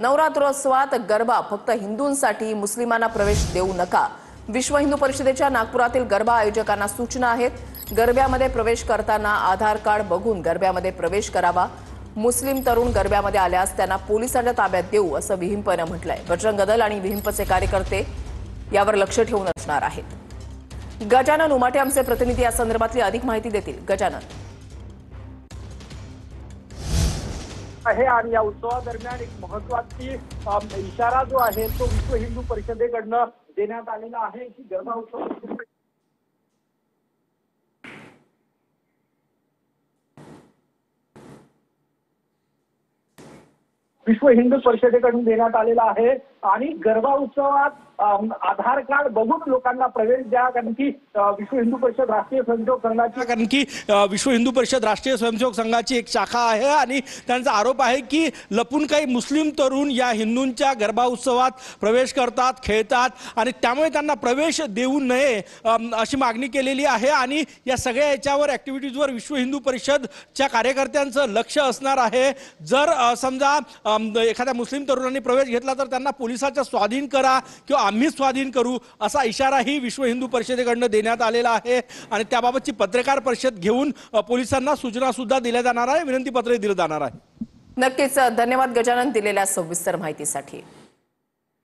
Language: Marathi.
नवरात्रोत्सवात गरबा फक्त हिंदूंसाठी, मुस्लिमांना प्रवेश देऊ नका. विश्व हिंदू परिषदेच्या नागपुरातील गरबा आयोजकांना सूचना आहेत. गरब्यामध्ये प्रवेश करताना आधार कार्ड बघून गरब्यामध्ये प्रवेश करावा. मुस्लिम तरुण गरब्यामध्ये आल्यास त्यांना पोलिसांच्या ताब्यात देऊ असं विहिंपनं म्हटलंय. बजरंग दल आणि विहिंपचे कार्यकर्ते यावर लक्ष ठेवून असणार आहेत. गजानन उमाटे आमचे प्रतिनिधी या संदर्भातली अधिक माहिती देतील. गजानन आहे आणि या उत्सवादरम्यान एक महत्त्वाची इशारा जो आहे तो विश्व हिंदू परिषदेकडनं देण्यात आलेला आहे की गरबा उत्सव विश्व हिंदू परिषदेकडून देण्यात आलेला आहे आणि गरबा उत्सवात आधार कार्ड बघून लोकांना प्रवेश द्या. कारण की विश्व हिंदू परिषद राष्ट्रीय स्वयंसेवक संघाची एक शाखा आहे आणि त्यांचा आरोप आहे की लपून काही मुस्लिम तरुण या हिंदूंच्या गरबा उत्सवात प्रवेश करतात, खेळतात आणि त्यामुळे त्यांना प्रवेश देऊ नये अशी मागणी केलेली आहे. आणि या सगळ्या याच्यावर ऍक्टिव्हिटीजवर विश्व हिंदू परिषदच्या कार्यकर्त्यांचं लक्ष असणार आहे. जर समजा एखाद्या मुस्लिम तरुणांनी प्रवेश घेतला तर त्यांना पोलिसांच्या स्वाधीन करा किंवा आम्ही स्वाधीन करू असा इशाराही विश्व हिंदू परिषदेकडून देण्यात आलेला आहे. आणि त्याबाबतची पत्रकार परिषद घेऊन पोलिसांना सूचना सुद्धा दिल्या जाणार आहे, विनंती पत्र दिलं जाणार आहे. नक्कीच धन्यवाद गजानन दिलेल्या सविस्तर माहितीसाठी.